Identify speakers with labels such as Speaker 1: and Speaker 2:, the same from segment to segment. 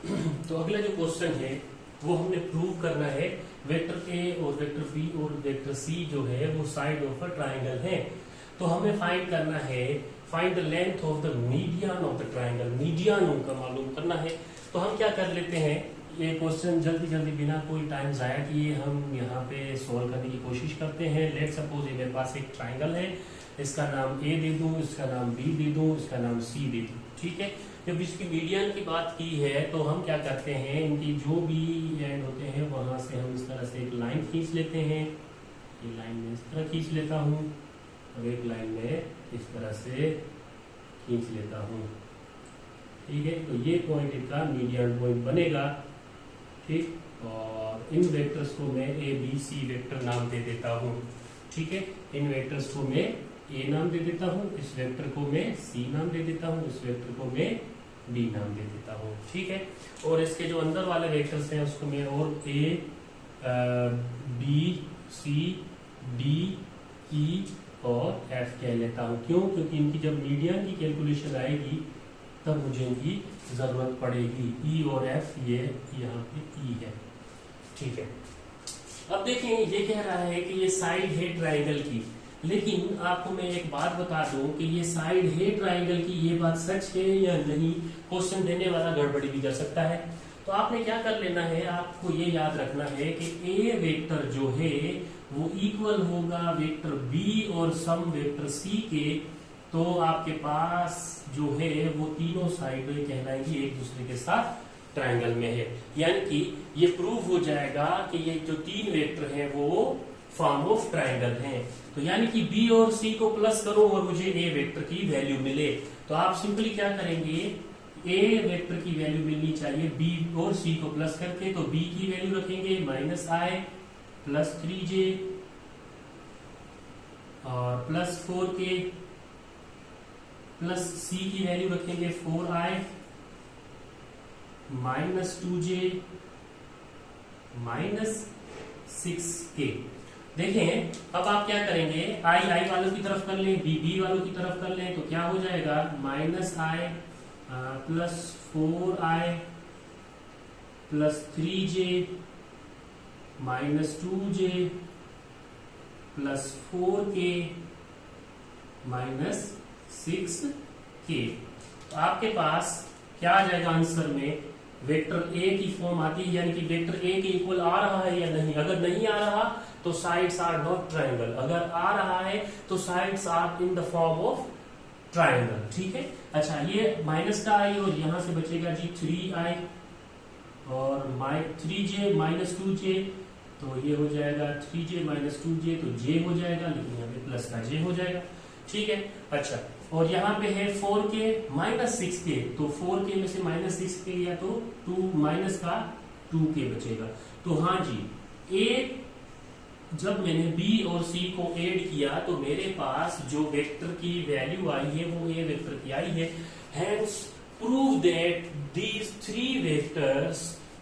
Speaker 1: तो अगला जो क्वेश्चन है वो हमने प्रूव करना है वेक्टर ए और वेक्टर बी और वेक्टर सी जो है वो साइड ऑफ अ ट्राइंगल है। तो हमें फाइंड करना है, find the length of the median of the triangle, median उनका मालूम करना है। तो हम क्या कर लेते हैं, ये क्वेश्चन जल्दी जल्दी बिना कोई टाइम जाया किए हम यहाँ पे सॉल्व करने की कोशिश करते हैं। लेट सपोज मेरे पास एक ट्राइंगल है, इसका नाम ए दे दूं, इसका नाम बी दे दूं, इसका नाम सी दे दूं, ठीक है। जब इसकी मीडियन की बात की है तो हम क्या करते हैं, इनकी जो भी एंड होते हैं वहां से हम इस तरह से एक लाइन खींच लेते हैं। ये लाइन में इस तरह खींच लेता हूँ और एक लाइन में इस तरह से खींच लेता हूँ, ठीक है। तो ये पॉइंट इनका मीडियन पॉइंट बनेगा, ठीक। और इन वेक्टर्स को मैं ए बी सी वेक्टर नाम दे देता हूँ, ठीक है। इन वेक्टर्स को मैं ए नाम दे देता हूँ, इस वेक्टर को मैं सी नाम दे देता हूँ, इस वेक्टर को मैं बी नाम दे देता हूँ, ठीक है। और इसके जो अंदर वाले वेक्टर्स हैं उसको मैं और A B C D E और एफ कह लेता हूँ। क्यों? क्योंकि इनकी जब मीडियन की कैलकुलेशन आएगी तब मुझे इनकी जरूरत पड़ेगी। ई और एफ ये यहाँ पे ई है, ठीक है। अब देखिए ये कह रहा है कि ये साइड है ट्राइंगल की, लेकिन आपको मैं एक बात बता दूं कि ये साइड है ट्राइंगल की, ये बात सच है या नहीं, क्वेश्चन देने वाला गड़बड़ी भी कर सकता है। तो आपने क्या कर लेना है, आपको ये याद रखना है कि ए वेक्टर जो है वो इक्वल होगा वेक्टर बी और सम वेक्टर सी के। तो आपके पास जो है वो तीनों साइडें कहलाएंगी एक दूसरे के साथ ट्राइंगल में है, यानी कि ये प्रूव हो जाएगा कि ये जो तीन वेक्टर हैं वो फॉर्म ऑफ ट्राइंगल हैं। तो यानी कि बी और सी को प्लस करो और मुझे ए वेक्टर की वैल्यू मिले। तो आप सिंपली क्या करेंगे, ए वेक्टर की वैल्यू मिलनी चाहिए बी और सी को प्लस करके, तो बी की वैल्यू रखेंगे -i प्लस 3j और प्लस 4k, प्लस सी की वैल्यू रखेंगे 4i -2j -6k। देखें अब आप क्या करेंगे, आई वालों की तरफ कर लें, बी वालों की तरफ कर लें, तो क्या हो जाएगा -i plus 4i plus 3j -2j plus 4k -6k। तो आपके पास क्या आ जाएगा आंसर में, वेक्टर ए की फॉर्म आती है, यानी कि वेक्टर ए के इक्वल आ रहा है या नहीं। अगर नहीं आ रहा तो साइड्स आर नॉट ट्राइंगल, अगर आ रहा है तो sides are in the form of triangle, ठीक है। अच्छा, ये माइनस का आई और यहां से बचेगा जी 3i और 3j -2j, तो ये हो जाएगा 3j -2j, तो j हो जाएगा, लेकिन यहाँ पे प्लस का j हो जाएगा, ठीक है। अच्छा, और यहाँ पे है 4k -6k, तो 4k में से -6k या तो 2 माइनस का 2k बचेगा। तो हाँ जी, ए जब मैंने बी और सी को ऐड किया तो मेरे पास जो वेक्टर की वैल्यू आई है वो ए वेक्टर की आई है। Hence prove that these three vectors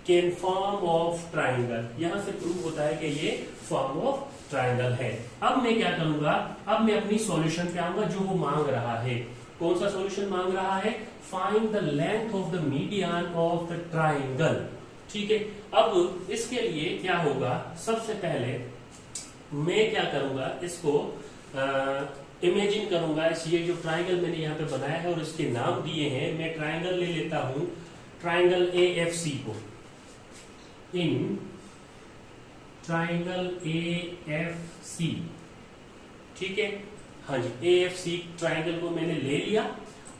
Speaker 1: can form of triangle. यहां से प्रूव होता है कि ये फॉर्म ऑफ ट्राइंगल है। अब मैं क्या करूंगा, अब मैं अपनी सॉल्यूशन पे आऊंगा जो वो मांग रहा है। कौन सा सॉल्यूशन मांग रहा है, find the length of the median of the triangle, ठीक है। अब इसके लिए क्या होगा, सबसे पहले मैं क्या करूंगा, इसको इमेजिन करूंगा। ये जो ट्राइंगल मैंने यहाँ पे बनाया है और इसके नाम दिए हैं, मैं ट्राइंगल ले लेता हूं, ट्राइंगल AFC को। इन ट्राइंगल AFC, ठीक है, हाँ जी, AFC ट्राइंगल को मैंने ले लिया।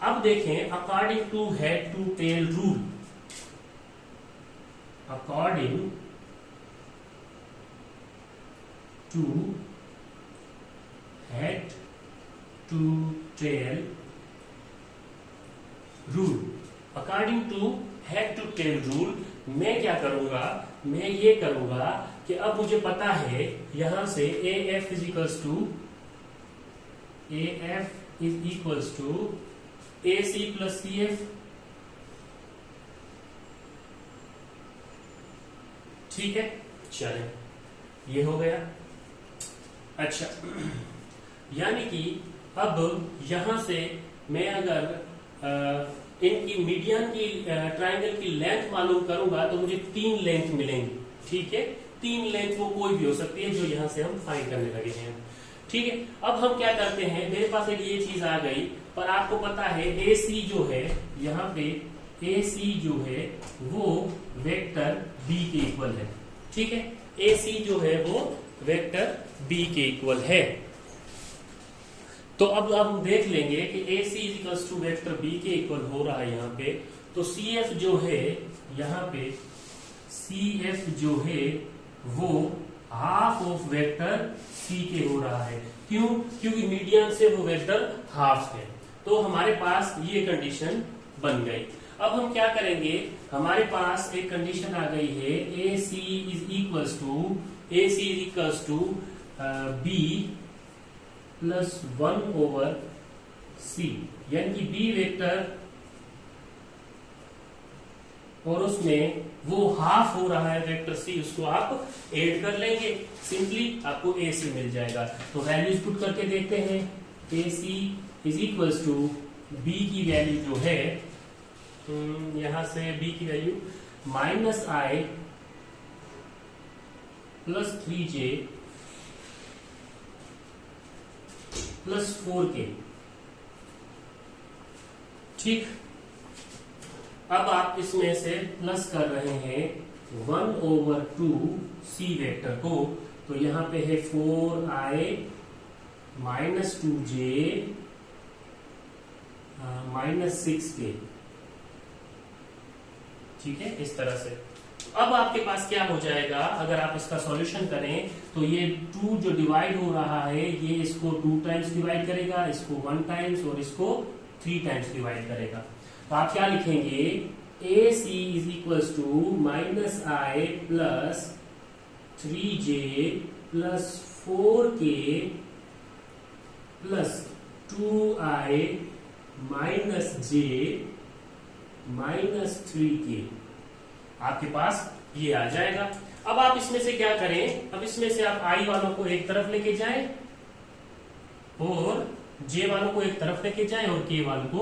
Speaker 1: अब देखें, according to head to tail rule, according to head to tail rule, according to head to tail rule मैं क्या करूंगा, मैं ये करूंगा कि अब मुझे पता है यहां से AF is equals to AC plus CF, ठीक है। चले, ये हो गया। अच्छा, यानी कि अब यहां से मैं अगर इनकी मीडियन की ट्राइंगल की लेंथ मालूम करूंगा तो मुझे 3 लेंथ मिलेंगी। ठीक है, 3 लेंथ वो कोई भी हो सकती है जो यहां से हम फाइंड करने लगे हैं। ठीक है, अब हम क्या करते हैं, मेरे पास एक ये चीज आ गई, पर आपको पता है AC जो है, यहाँ पे AC जो है वो वेक्टर B के इक्वल है। ठीक है, AC जो है वो वेक्टर B के इक्वल है। तो अब हम देख लेंगे कि AC equals to vector B के इक्वल हो रहा है यहाँ पे। तो CF जो है यहाँ पे, CF जो है वो हाफ ऑफ वेक्टर C के हो रहा है। क्यों? क्योंकि मीडियन से वो वेक्टर हाफ है। तो हमारे पास ये कंडीशन बन गई। अब हम क्या करेंगे, हमारे पास एक कंडीशन आ गई है, AC is equals to B plus 1 over C, यानी कि B वेक्टर और उसमें वो हाफ हो रहा है वेक्टर C, उसको आप ऐड कर लेंगे, सिंपली आपको AC मिल जाएगा। तो वैल्यूज पुट करके देखते हैं। AC is equals to B की वैल्यू जो है, यहां से B की value -I plus 3J plus 4K। ठीक, अब आप इसमें से प्लस कर रहे हैं 1 ओवर 2 C वेक्टर को, तो यहां पे है 4I minus 2J minus 6K। ठीक है, इस तरह से। अब आपके पास क्या हो जाएगा, अगर आप इसका सॉल्यूशन करें तो ये 2 जो डिवाइड हो रहा है ये इसको 2 टाइम्स डिवाइड करेगा, इसको 1 टाइम्स और इसको 3 टाइम्स डिवाइड करेगा। तो आप क्या लिखेंगे, AC is equals to -I plus 3J plus 4K plus 2I minus J minus 3K। आपके पास ये आ जाएगा। अब आप इसमें से क्या करें, अब इसमें से आप I वालों को एक तरफ लेके जाएं और J वालों को एक तरफ लेके जाएं और K वालों को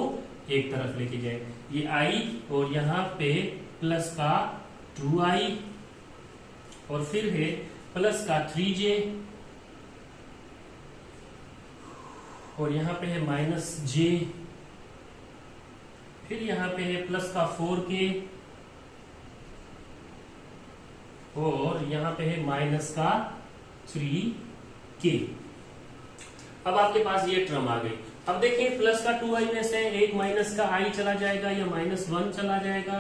Speaker 1: एक तरफ लेके जाएं। ये I और यहाँ पे प्लस का 2I और फिर है प्लस का 3J और यहाँ पे है माइनस J, फिर यहाँ पे है प्लस का 4K और यहाँ पे है माइनस का 3K। अब आपके पास ये टर्म आ गई। अब देखिए प्लस का 2I में से एक माइनस का I चला जाएगा या -1 चला जाएगा,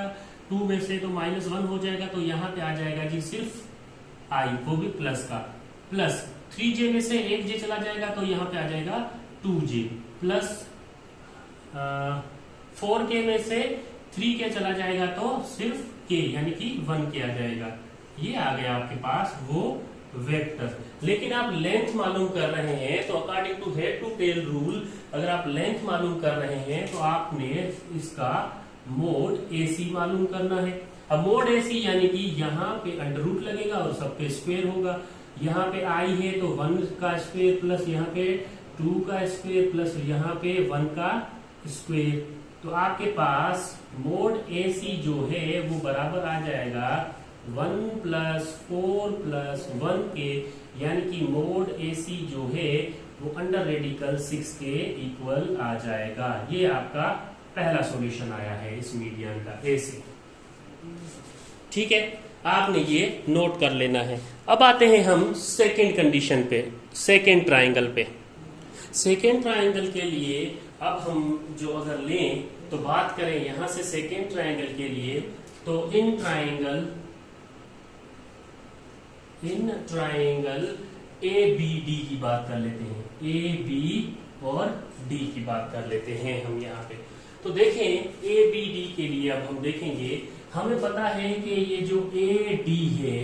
Speaker 1: 2 में से तो -1 हो जाएगा, तो यहाँ पे आ जाएगा जी सिर्फ I, वो भी प्लस का, प्लस 3J में से एक J चला जाएगा तो यहाँ पे आ जाएगा 2J प्लस 4K में से 3K चला जाएगा तो सिर्फ K यानी कि 1K आ जाएगा। ये आ गया आपके पास वो वेक्टर। लेकिन आप लेंथ मालूम कर रहे हैं तो according to head to tail rule, अगर आप लेंथ मालूम कर रहे हैं तो आपने इसका मोड AC मालूम करना है। अब मोड AC यानी कि यहाँ पे अंडर रूट लगेगा और सब पे स्क्वायर होगा। यहाँ पे I है तो 1 का स्क्वायर प्लस यहाँ पे 2 का स्क्वायर प्लस यहाँ पे 1 का स्क्वायर, तो आपके पास मोड AC जो है वो बराबर आ जाएगा 1 प्लस 4 प्लस 1K, यानी कि मोड AC जो है वो अंडर रेडिकल 6 के इक्वल आ जाएगा। ये आपका पहला सॉल्यूशन आया है इस मीडियन का AC। ठीक है, आपने ये नोट कर लेना है। अब आते हैं हम सेकेंड कंडीशन पे, सेकेंड ट्राइंगल पे। सेकेंड ट्राइंगल के लिए अब हम जो अगर लें तो बात करें यहां से सेकेंड ट्राइंगल के लिए, तो इन ट्राइंगल ABD की बात कर लेते हैं, AB और D की बात कर लेते हैं हम यहाँ पे। तो देखें ABD के लिए अब हम देखेंगे, हमें पता है कि ये जो AD है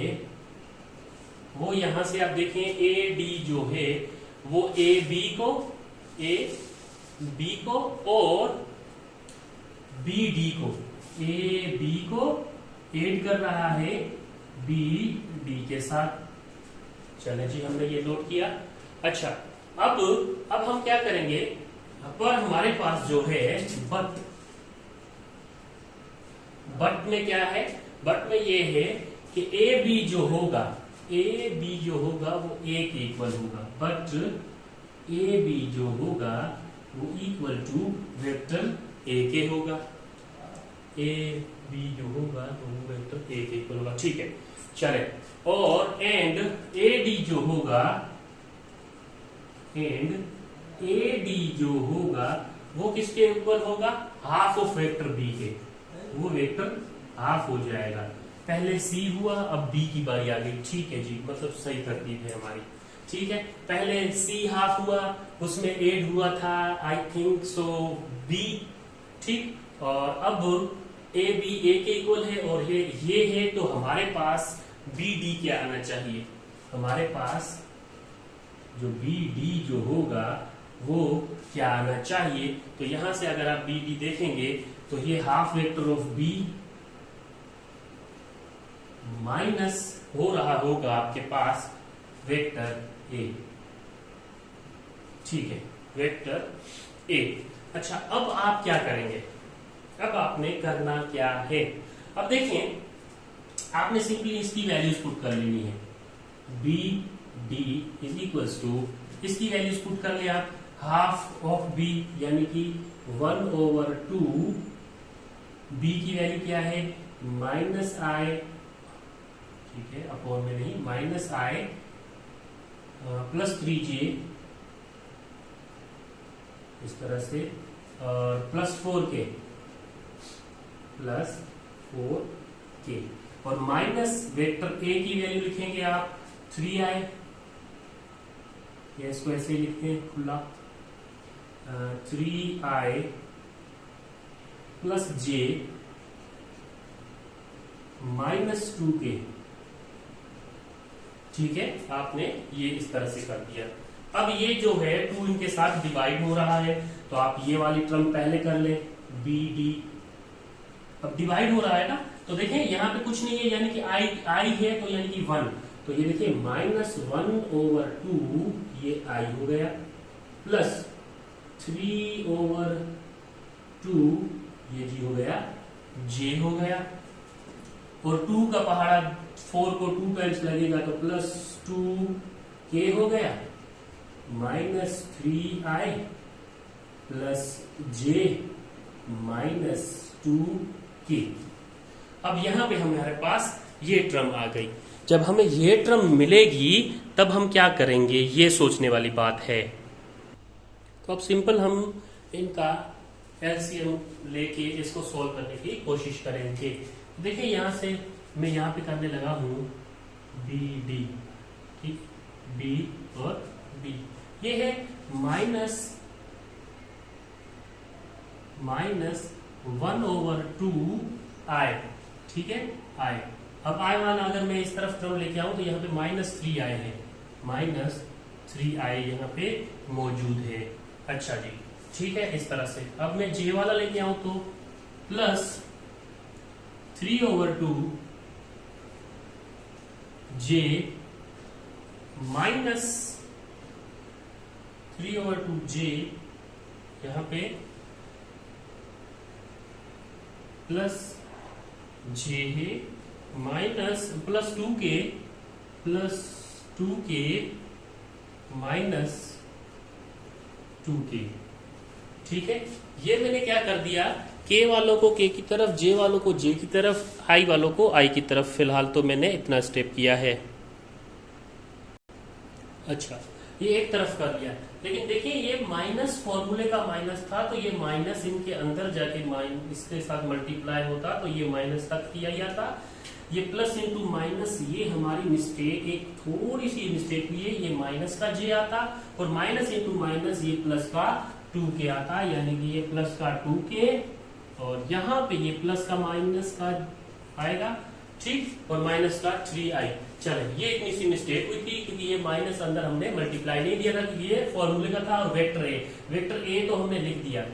Speaker 1: वो यहां से आप देखें AD जो है वो AB को और BD को ऐड कर रहा है BD के साथ। चले जी, हमने ये नोट किया। अच्छा, अब हम क्या करेंगे, पर हमारे पास जो है बट में क्या है, बट में ये है कि ए बी जो होगा वो ए के इक्वल होगा, बट ए बी जो होगा वो इक्वल टू वेक्टर ए के होगा, ए बी जो होगा तो वो वेक्टर ए के इक्वल होगा। ठीक है, चले। और एंड ए डी जो होगा, वो किसके इक्वल होगा, हाफ ऑफ वेक्टर बी के, वो वेक्टर हाफ हो जाएगा। पहले सी हुआ, अब बी की बारी आ गई। ठीक है जी, मतलब सही तरतीब है हमारी। ठीक है, पहले सी हाफ हुआ, उसमें एड हुआ था आई थिंक सो बी। ठीक, और अब ए बी ए के इक्वल है और ये है, तो हमारे पास बी डी क्या आना चाहिए, हमारे पास जो बी डी जो होगा वो क्या आना चाहिए। तो यहां से अगर आप बी डी देखेंगे तो ये half vector of B minus हो रहा होगा आपके पास वेक्टर ए। ठीक है, वेक्टर ए। अच्छा, अब आप क्या करेंगे, अब आपने करना क्या है, अब देखिए आपने सिंपली इसकी वैल्यूज पुट कर लेनी है। B D is equals to, इसकी वैल्यूज पुट कर लिया, हाफ ऑफ बी यानी कि 1/2, बी की वैल्यू क्या है माइनस आई, ठीक है, अपॉन में नहीं, माइनस आई प्लस 3j इस तरह से, और प्लस 4k और माइनस वेक्टर ए की वैल्यू लिखेंगे आप 3i, या इसको ऐसे लिखते हैं खुला, 3i plus j minus 2k। ठीक है, आपने ये इस तरह से कर दिया। अब ये जो है 2 इनके साथ डिवाइड हो रहा है, तो आप ये वाली टर्म पहले कर ले, बी डी, अब डिवाइड हो रहा है ना, तो देखिए यहाँ पे कुछ नहीं है, यानी कि आई है, तो यानी कि 1, तो ये देखिए -1/2 ये आई हो गया, प्लस 3/2 ये जी हो गया, जे हो गया, और 2 का पहाड़ा 4 को 2 टाइम्स लगेगा तो प्लस 2k हो गया, -3i प्लस j -2k। अब यहां पे हमारे पास ये टर्म आ गई। जब हमें ये टर्म मिलेगी तब हम क्या करेंगे, ये सोचने वाली बात है। तो अब सिंपल हम इनका एलसीएम लेके इसको सोल्व करने की कोशिश करेंगे। देखिए यहां से मैं यहां पे करने लगा हूं बी डी, ठीक, बी और डी, ये है -1/2 आई, ठीक है, आई। अब आई वाला अगर मैं इस तरफ टर्म लेके आऊं तो यहाँ पे -3i है, -3i यहाँ पे मौजूद है। अच्छा जी, ठीक है, इस तरह से। अब मैं जे वाला लेके आऊं तो प्लस 3/2 जे माइनस 3/2 जे यहाँ पे प्लस जे है minus plus 2k minus 2k। ठीक है, ये मैंने क्या कर दिया, k वालों को k की तरफ, j वालों को j की तरफ, i वालों को i की तरफ। फिलहाल तो मैंने इतना स्टेप किया है। अच्छा, ये एक तरफ कर लिया, लेकिन देखिए ये माइनस फॉर्मूले का माइनस था, तो ये माइनस इनके अंदर जाके इसके साथ मल्टीप्लाई होता, तो ये माइनस तक किया जाता। ये प्लस इंटू माइनस, ये हमारी मिस्टेक, एक थोड़ी सी मिस्टेक हुई है, ये माइनस का जे आता, और माइनस इंटू माइनस ये प्लस का 2k आता, यानी कि ये प्लस का 2k और यहाँ पे ये प्लस का माइनस का आएगा, ठीक, और माइनस का 3i। चलो, ये इतनी सी मिस्टेक हुई थी क्योंकि ये माइनस अंदर हमने मल्टीप्लाई नहीं दिया था, क्योंकि ये फॉर्मूले का था, और वेक्टर ए तो हमने लिख दिया,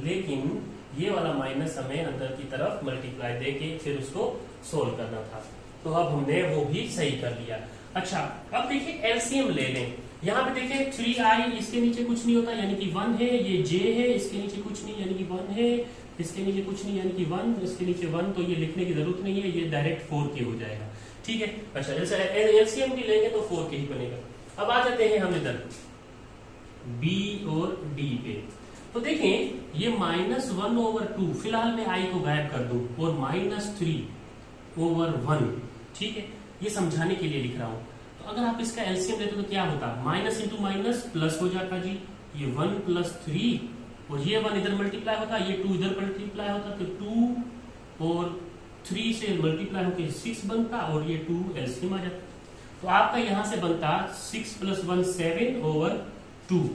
Speaker 1: लेकिन ये वाला माइनस हमें अंदर की तरफ मल्टीप्लाई देके फिर उसको सोल्व करना था, तो अब हमने वो भी सही कर लिया। अच्छा, अब देखिए एलसीएम ले लें। यहाँ पे देखिए 3i, इसके नीचे कुछ नहीं होता यानी कि 1 है, ये j है, इसके नीचे कुछ नहीं यानी कि 1 है, इसके नीचे कुछ नहीं यानी कि 1, इसके नीचे 1, तो ये लिखने की जरूरत नहीं है, ये डायरेक्ट 4k हो जाएगा। ठीक है, अच्छा जैसे एलसीएम भी लेंगे तो 4k ही बनेगा। अब आ जाते हैं हम इधर b और d पे। तो देखें ये -1/2, फिलहाल मैं i को गायब कर दूं, और -3/1, ठीक है, ये समझाने के लिए लिख रहा हूं। तो अगर आप इसका एलसीएम लेते तो क्या होता, माइनस इंटू माइनस प्लस हो जाता जी, ये 1 + 3, और ये 1 इधर मल्टीप्लाई होता, ये 2 इधर मल्टीप्लाई होता, तो 2 और 3 से मल्टीप्लाई होकर 6 बनता, और ये 2 एलसीएम आ जाता। तो आपका यहां से बनता 6 + 1 7/2।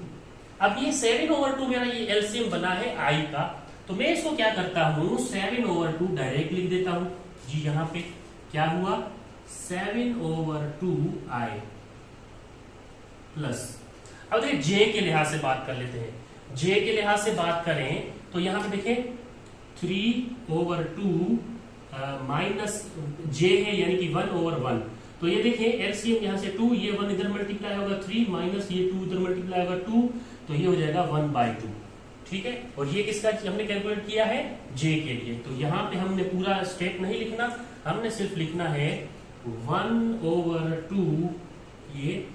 Speaker 1: अब ये 7/2 मेरा ये एलसीएम बना है i का, तो मैं इसको क्या करता हूं, 7/2 डायरेक्ट लिख देता हूं जी। यहां पे क्या हुआ, 7/2i प्लस, अब देखिए जे के लिहाज से बात कर लेते हैं। जे के लिहाज से बात करें तो यहां पे देखें 3/2 माइनस जे है यानी कि 1/1, तो ये देखिए एलसीएम यहां से 2, ये 1 इधर मल्टीप्लाई होगा 3, माइनस ये 2 इधर मल्टीप्लाई होगा 2, तो ये हो जाएगा 1/2। ठीक है, और ये किसका हमने कैलकुलेट किया है, जे के लिए। तो यहां पे हमने पूरा स्टेप नहीं लिखना, हमने सिर्फ लिखना है 1/2 ये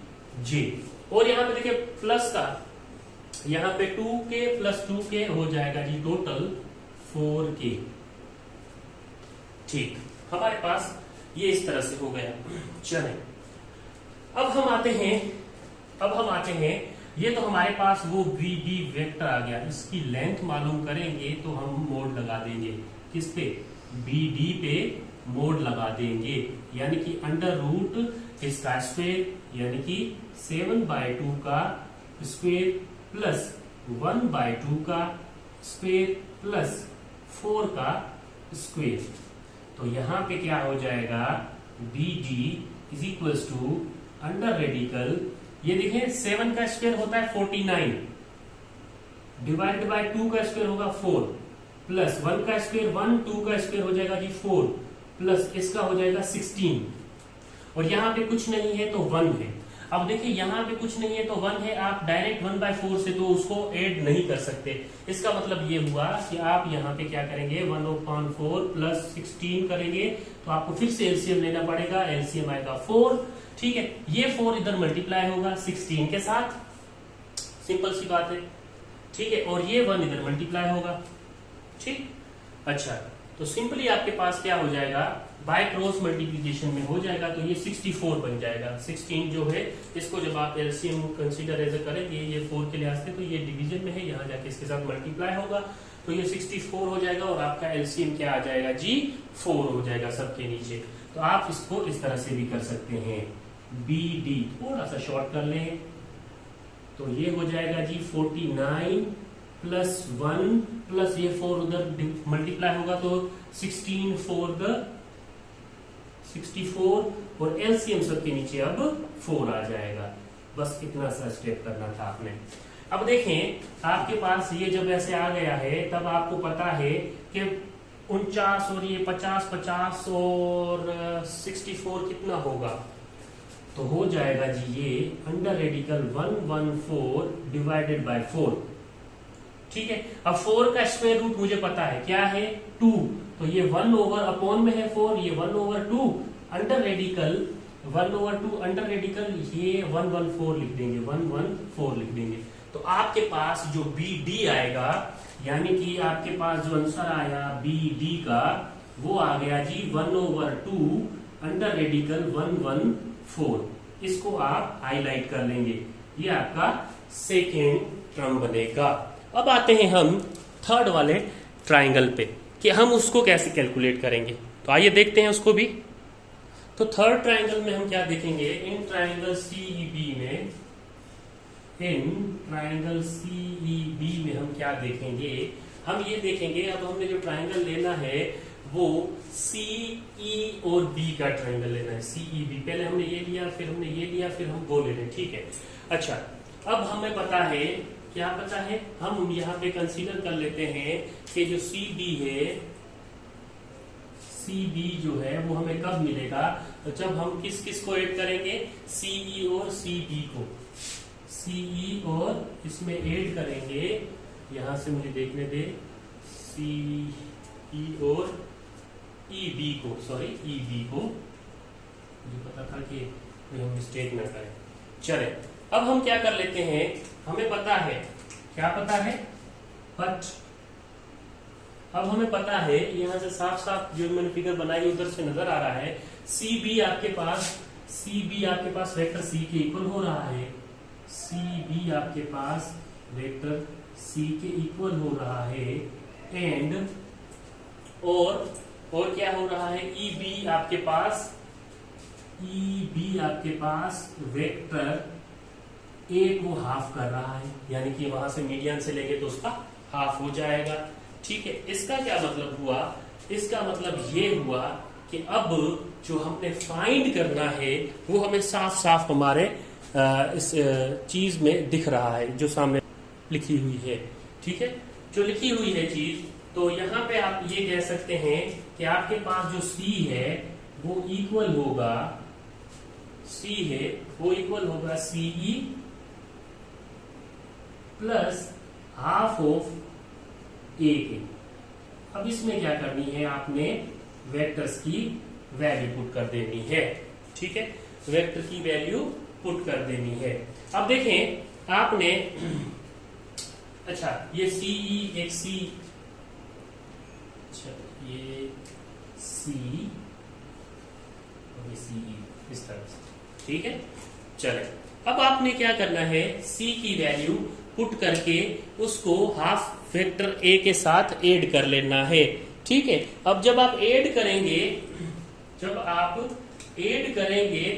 Speaker 1: जे, और यहां पे देखिए प्लस का, यहां पे 2k + 2k हो जाएगा जी टोटल 4k। ठीक, हमारे पास ये इस तरह से हो गया। चलें अब हम आते हैं ये तो हमारे पास वो BD वेक्टर आ गया, इसकी लेंथ मालूम करेंगे तो हम मोड लगा देंगे, किस पे, BD पे मोड लगा देंगे, यानी कि √ इसका स्क्वायर यानी कि 7/2 का स्क्वायर प्लस 1/2 का स्क्वायर प्लस 4 का स्क्वायर। तो यहां पे क्या हो जाएगा, BD = अंडर रेडिकल, ये देखें 7 का स्क्वायर होता है 49, डिवाइडेड बाय 2 का स्क्वायर होगा 4, प्लस 1 का स्क्वायर 1, 2 का स्क्वायर हो जाएगा जी 4, प्लस इसका हो जाएगा 16, और यहां पे कुछ नहीं है तो 1 है। अब देखिए यहां पे कुछ नहीं है तो 1 है, आप डायरेक्ट 1/4 से तो उसको ऐड नहीं कर सकते। इसका मतलब ये हुआ कि आप यहाँ पे क्या करेंगे, 1/4 + 16 करेंगे, तो आपको फिर से एलसीएम लेना पड़ेगा, एलसीएम आएगा 4। ठीक है, ये 4 इधर मल्टीप्लाई होगा 16 के साथ, सिंपल सी बात है। ठीक है, और ये 1 इधर मल्टीप्लाई होगा। ठीक, अच्छा, तो सिंपली आपके पास क्या हो जाएगा, बाय क्रॉस मल्टीप्लीकेशन में हो जाएगा, तो ये 64 बन जाएगा। 16 जो है इसको जब आप एलसीएम कंसीडर एज करेंगे, ये 4 के लिहाज से, तो ये डिवीजन में है, यहाँ जाके इसके साथ मल्टीप्लाई होगा, तो ये 64 हो जाएगा, और आपका एलसीएम क्या आ जाएगा जी, 4 हो जाएगा सबके नीचे। तो आप इसको इस तरह से भी कर सकते हैं, BD थोड़ा सा शॉर्ट कर लें, तो ये हो जाएगा जी 49 + 1 प्लस ये 4 उधर मल्टीप्लाई होगा, तो 16 4 द 64, और एलसीएम सबके नीचे अब 4 आ जाएगा। बस इतना सा स्टेप करना था आपने। अब देखें आपके पास ये जब ऐसे आ गया है, तब आपको पता है कि 49 और ये 50 और 64 कितना होगा, तो हो जाएगा जी ये अंडर रेडिकल 114 डिवाइडेड बाय 4। ठीक है, अब 4 का स्क्वायर रूट मुझे पता है क्या है, 2, तो ये 1/अपॉन में है 4, ये 1/2 अंडर रेडिकल 1/2 अंडर रेडिकल, ये 114 लिख देंगे, 114 लिख देंगे। तो आपके पास जो BD आएगा, यानी कि आपके पास जो आंसर आया BD का, वो आ गया जी 1/2 अंडर रेडिकल 114। इसको आप हाईलाइट कर लेंगे, ये आपका सेकेंड टर्म बनेगा। अब आते हैं हम थर्ड वाले ट्राइंगल पे कि हम उसको कैसे कैलकुलेट करेंगे, तो आइए देखते हैं उसको भी। तो थर्ड ट्राइंगल में हम क्या देखेंगे, इन ट्राइंगल CEB में हम क्या देखेंगे, हम ये देखेंगे, अब हमने जो ट्राइंगल लेना है वो CE और B का ट्राइंगल लेना है, CEB। पहले हमने ये लिया, फिर हमने ये लिया, फिर हम वो ले रहे हैं। ठीक है, अच्छा, अब हमें पता है, क्या पता है, हम यहाँ पे कंसीडर कर लेते हैं कि जो CB है, CB जो है वो हमें कब मिलेगा, तो जब हम किस किस को ऐड करेंगे, CE और CB को, CE और इसमें ऐड करेंगे, यहां से मुझे देखने दे, सी ई और ई बी को, सॉरी ई बी को, मुझे पता था कि हम मिस्टेक ना करें। चले अब हम क्या कर लेते हैं, हमें पता है, क्या पता है, बट अब हमें पता है, यहां से साफ साफ जो मैंने फिगर बनाई उधर से नजर आ रहा है, सी बी आपके पास वेक्टर सी के इक्वल हो रहा है, सी बी आपके पास वेक्टर सी के इक्वल हो रहा है, एंड और क्या हो रहा है, ई बी आपके पास वेक्टर ए को हाफ कर रहा है, यानी कि वहां से मीडियन से लेंगे तो उसका हाफ हो जाएगा। ठीक है, इसका क्या मतलब हुआ, इसका मतलब ये हुआ कि अब जो हमने फाइंड करना है वो हमें साफ साफ हमारे इस चीज में दिख रहा है जो सामने लिखी हुई है। ठीक है, जो लिखी हुई है चीज, तो यहाँ पे आप ये कह सकते हैं कि आपके पास जो C है वो इक्वल होगा, C है वो इक्वल होगा CE plus half of A के। अब इसमें क्या करनी है, आपने वेक्टर्स की वैल्यू पुट कर देनी है। ठीक है, वेक्टर की वैल्यू पुट कर देनी है। अब देखें आपने, अच्छा ये CE एक C, अच्छा ये C और ये CE इस तरह से। ठीक है, चले अब आपने क्या करना है, C की वैल्यू पुट करके उसको हाफ वेक्टर A के साथ ऐड कर लेना है। ठीक है, अब जब आप ऐड करेंगे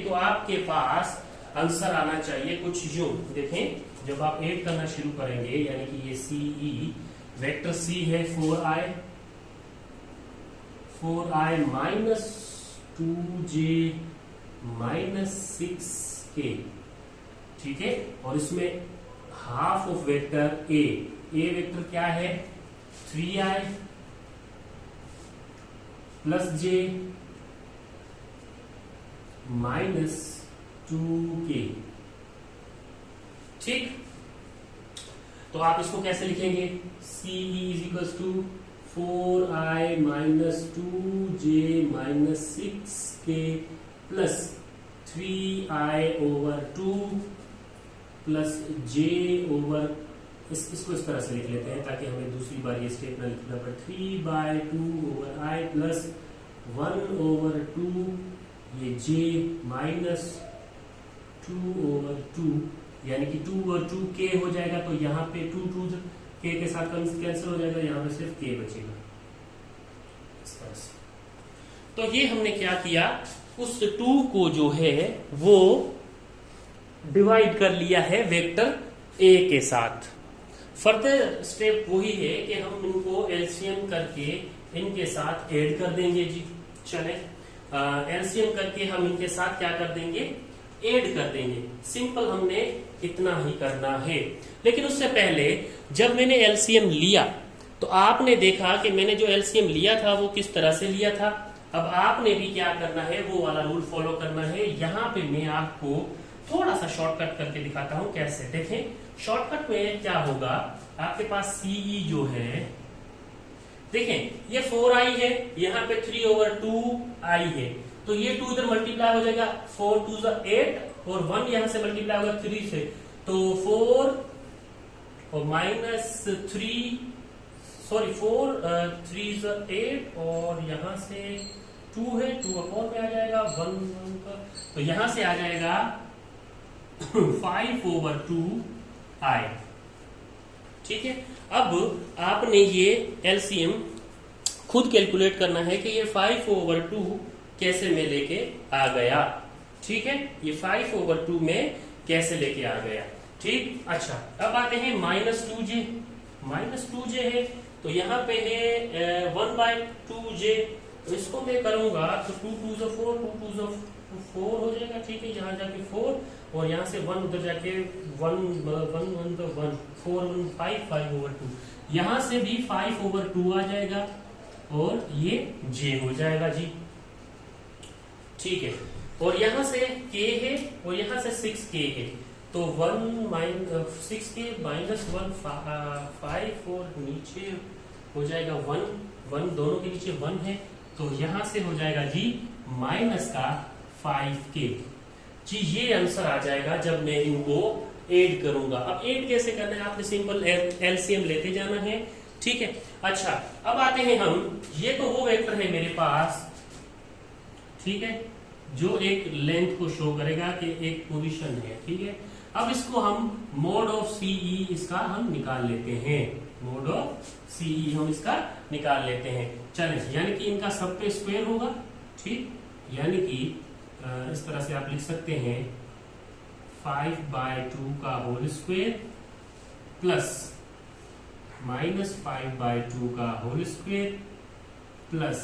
Speaker 1: तो आपके पास आंसर आना चाहिए कुछ यूं। देखें, जब आप ऐड करना शुरू करेंगे, यानी कि ये CE वेक्टर C है 4i minus 2j minus 6k। ठीक है, और इसमें half of vector A vector क्या है, 3i plus j minus 2k। ठीक, तो आप इसको कैसे लिखेंगे, CE is equal to 4i minus 2j minus 6k plus 3i over 2 plus j over, इसको इस तरह से लिख लेते हैं ताकि हमें दूसरी बार ये स्टेप न लिखना पड़े, 3/2 ओवर i प्लस 1 ओवर 2 ये j माइनस 2 ओवर 2, यानी कि 2 ओवर 2 k हो जाएगा। तो यहाँ पे 2 k के साथ कैंसिल हो जाएगा, यहाँ पे सिर्फ k बचेगा इस तरह से। तो ये हमने क्या किया, उस 2 को जो है वो डिवाइड कर लिया है वेक्टर A के साथ। फर्दर स्टेप वही है कि हम इनको एलसीएम करके इनके साथ ऐड कर देंगे जी। चले एलसीएम करके हम इनके साथ क्या कर देंगे, ऐड कर देंगे। सिंपल हमने इतना ही करना है। लेकिन उससे पहले जब मैंने एलसीएम लिया तो आपने देखा कि मैंने जो एलसीएम लिया था वो किस तरह से लिया था। अब आपने भी क्या करना है, वो वाला रूल फॉलो करना है। यहाँ पे मैं आपको थोड़ा सा शॉर्टकट करके दिखाता हूं कैसे। देखें शॉर्टकट में क्या होगा, आपके पास CE जो है, देखें ये 4i है, यहाँ पे 3/2i है, तो ये 2 इधर मल्टीप्लाई हो जाएगा, 4 2 8 और 1 यहाँ से मल्टीप्लाई होगा 3 से, तो 4 और माइनस 3, सॉरी 4 3 8 और यहाँ से 2 है, 2 अपॉन में आ जाएगा 1 का, तो यहाँ से आ जाएगा 5/2i। ठीक है, अब आपने ये एलसीएम खुद कैलकुलेट करना है कि ये 5/2 कैसे में लेके आ गया। ठीक है, ये 5/2 में कैसे लेके आ गया। ठीक, अच्छा अब आते हैं -2j है, तो यहाँ पे है 1/2j, तो इसको मैं करूंगा तो 2 2 4 2 2 4 हो जाएगा। ठीक है, यहाँ जाके 4 और यहाँ से 1 उधर जाके 1 1 तो 1 4 1 5/2, यहाँ से भी 5/2 आ जाएगा और ये j हो जाएगा जी। ठीक है, और यहाँ से k है और यहाँ से 6k है, तो 6k -1 5 और नीचे हो जाएगा 1, 1 दोनों के नीचे 1 है, तो यहां से हो जाएगा जी माइनस का 5k जी। ये आंसर आ जाएगा जब मैं इनको ऐड करूंगा। अब ऐड कैसे करना है, आपने सिंपल एलसीएम लेते जाना है, ठीक है। अच्छा, अब आते हैं हम, ये तो वो वेक्टर है मेरे पास, ठीक है, जो एक लेंथ को शो करेगा कि एक पोजीशन है, ठीक है। अब इसको हम मोड ऑफ सीई इसका हम निकाल लेते हैं, मोड ऑफ सीई हम इसका निकाल लेते हैं। चलें, यानी कि इनका सब पे स्क्वायर होगा, ठीक, यानी कि इस तरह से आप लिख सकते हैं 5/2 का होल स्क्वायर प्लस -5/2 का होल स्क्वायर प्लस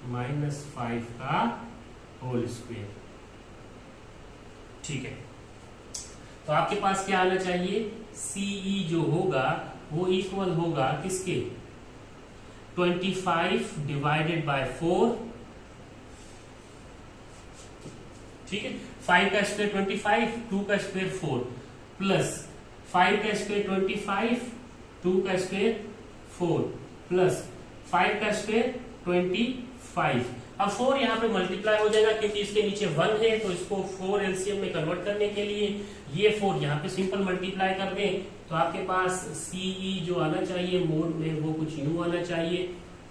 Speaker 1: -5 का होल स्क्वायर, ठीक है। तो आपके पास क्या आना चाहिए, सीई जो होगा वो इक्वल होगा किसके, 25 डिवाइडेड बाय 4, ठीक है। 5 का स्क्वायर 25, 2 का स्क्वायर 4 प्लस 5 का स्क्वायर 25, 2 का स्क्वायर 4 प्लस 5 का स्क्वायर 25। अब 4 यहाँ पे मल्टीप्लाई हो जाएगा क्योंकि इसके नीचे 1 है, तो इसको 4 एलसीएम में कन्वर्ट करने के लिए ये 4 यहाँ पे सिंपल मल्टीप्लाई कर दें, तो आपके पास सीई जो आना चाहिए मोड में वो कुछ यूं आना चाहिए,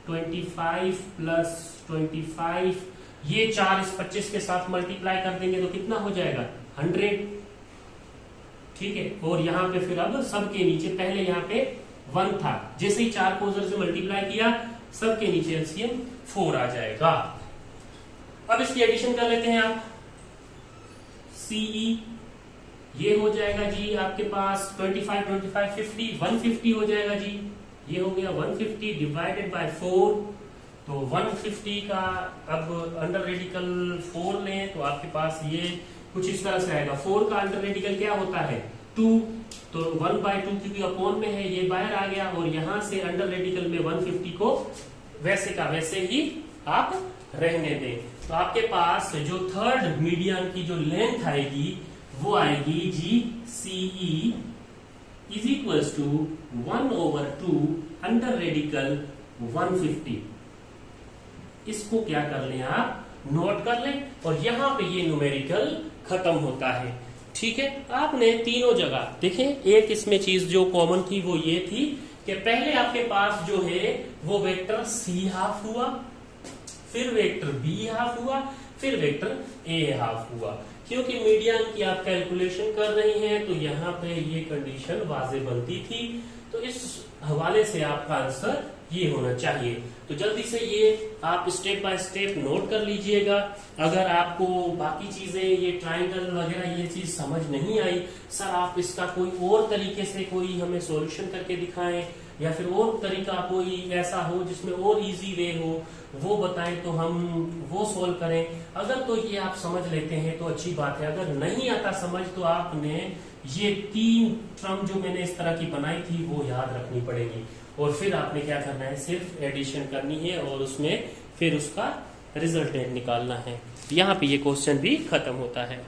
Speaker 1: 25 प्लस 25, ये 4 इस 25 के साथ मल्टीप्लाई कर देंगे तो कितना हो जाएगा 100, ठीक है। और यहाँ पे फिर अब सबके नीचे, पहले यहाँ पे 1 था, जैसे ही 4 को उधर से मल्टीप्लाई किया सबके नीचे एलसीएम 4 आ जाएगा। अब इसकी एडिशन कर लेते हैं आप, सीई ये हो जाएगा जी आपके पास 25 25 50 150 हो जाएगा जी, ये हो गया 150 डिवाइडेड बाय 4, तो 150 का अब अंडर रेडिकल 4 लें तो आपके पास ये कुछ इस तरह से आएगा। 4 का अंडर रेडिकल क्या होता है 2, तो 1/2 क्योंकि अपॉन में है ये बाहर आ गया, और यहां से अंडर रेडिकल में 150 को वैसे का वैसे ही आप रहने दें। तो आपके पास जो थर्ड मीडियन की जो लेंथ आएगी वो आएगी G C E is equals to 1/2 under radical 150। इसको क्या कर लें आप, नोट कर लें, और यहां पे ये न्यूमेरिकल खत्म होता है, ठीक है। आपने तीनों जगह देखें, एक इसमें चीज जो कॉमन थी वो ये थी कि पहले आपके पास जो है वो वेक्टर सी हाफ हुआ, फिर वेक्टर बी हाफ हुआ, फिर वेक्टर ए हाफ हुआ। क्योंकि मीडियन की आप कैलकुलेशन कर रही हैं तो यहाँ पे ये कंडीशन वाज़ेह बनती थी, तो इस हवाले से आपका आंसर ये होना चाहिए। तो जल्दी से ये आप स्टेप बाय स्टेप नोट कर लीजिएगा। अगर आपको बाकी चीजें ये ट्रायंगल वगैरह ये चीज समझ नहीं आई, सर आप इसका कोई और तरीके से कोई हमें सॉल्यूशन करके दिखाएं, या फिर और तरीका कोई ऐसा हो जिसमें और इजी वे हो वो बताएं तो हम वो सोल्व करें। अगर तो ये आप समझ लेते हैं तो अच्छी बात है, अगर नहीं आता समझ तो आपने ये 3 टर्म जो मैंने इस तरह की बनाई थी वो याद रखनी पड़ेगी, और फिर आपने क्या करना है, सिर्फ एडिशन करनी है और उसमें फिर उसका रिजल्टेंट निकालना है। यहाँ पे ये क्वेश्चन भी खत्म होता है।